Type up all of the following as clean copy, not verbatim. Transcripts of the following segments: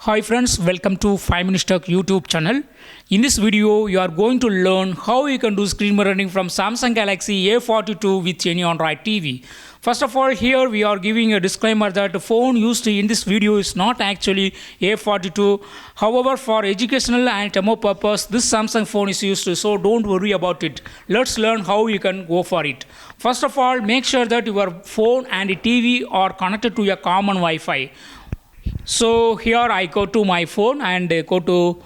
Hi friends, welcome to 5 Minutes Tech YouTube channel. In this video, you are going to learn how you can do screen mirroring from Samsung Galaxy A42 with any Android TV. First of all, here we are giving a disclaimer that the phone used in this video is not actually A42. However, for educational and demo purpose, this Samsung phone is used, so don't worry about it. Let's learn how you can go for it. First of all, make sure that your phone and TV are connected to a common Wi-Fi. So here I go to my phone and go to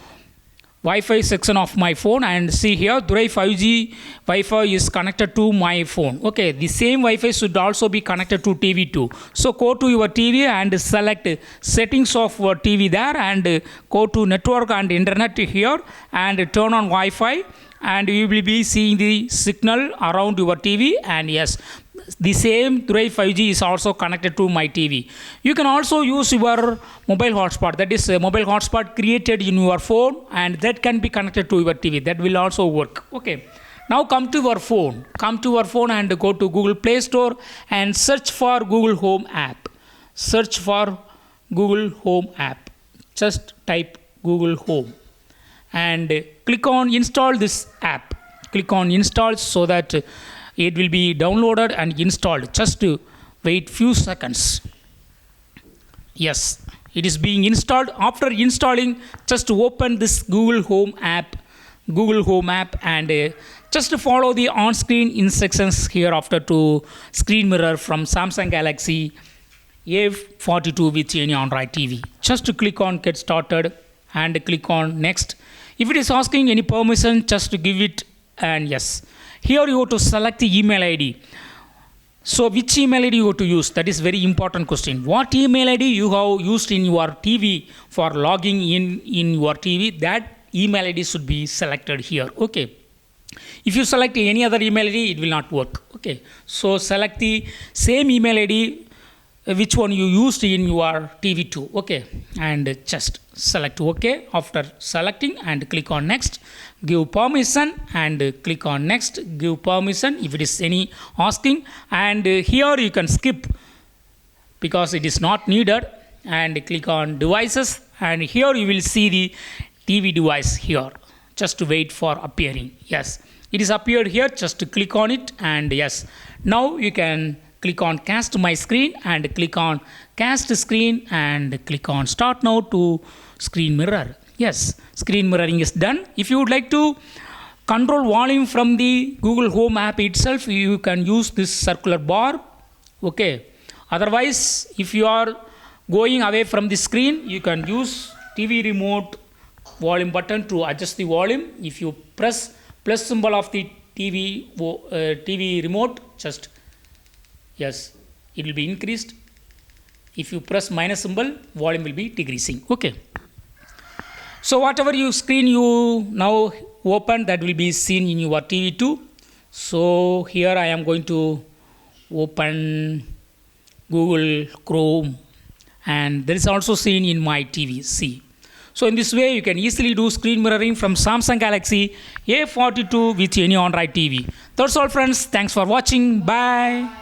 Wi-Fi section of my phone and see here Durai 5G Wi-Fi is connected to my phone. Okay, the same Wi-Fi should also be connected to TV too. So go to your TV and select settings of your TV there and go to network and internet here and turn on Wi-Fi and you will be seeing the signal around your TV, and yes, the same Durai 5G is also connected to my TV. You can also use your mobile hotspot, that is a mobile hotspot created in your phone, and that can be connected to your TV. That will also work. Okay. Now come to your phone. Come to your phone and go to Google Play Store and search for Google Home app. Search for Google Home app. Just type Google Home and click on install this app. Click on install so that it will be downloaded and installed. Just wait few seconds. Yes, it is being installed. After installing, just open this Google Home app and just follow the on-screen instructions here after to screen mirror from Samsung Galaxy A42 with any Android TV. Just click on get started and click on next. If it is asking any permission, just give it and yes. Here you have to select the email ID. So which email ID you have to use? That is very important question. What email ID you have used in your TV for logging in your TV, that email ID should be selected here. Okay. If you select any other email ID, it will not work. Okay. So select the same email ID which one you used in your TV too. Okay. And just select OK. After selecting and click on next. Give permission and click on next. Give permission if it is any asking, and here you can skip because it is not needed, and click on devices, and here you will see the TV device here. Just wait for appearing. Yes, it is appeared here. Just click on it and yes, now you can click on cast my screen and click on cast screen and click on start now to screen mirror. Yes, screen mirroring is done. If you would like to control volume from the Google Home app itself, you can use this circular bar. Okay. Otherwise, if you are going away from the screen, you can use TV remote volume button to adjust the volume. If you press plus symbol of the TV remote, just yes, it will be increased. If you press minus symbol, volume will be decreasing. Okay. So whatever you screen you now open, that will be seen in your TV too. So here I am going to open Google Chrome, and there is also seen in my TV. See. So in this way you can easily do screen mirroring from Samsung Galaxy A42 with any Android TV. That's all friends. Thanks for watching. Bye.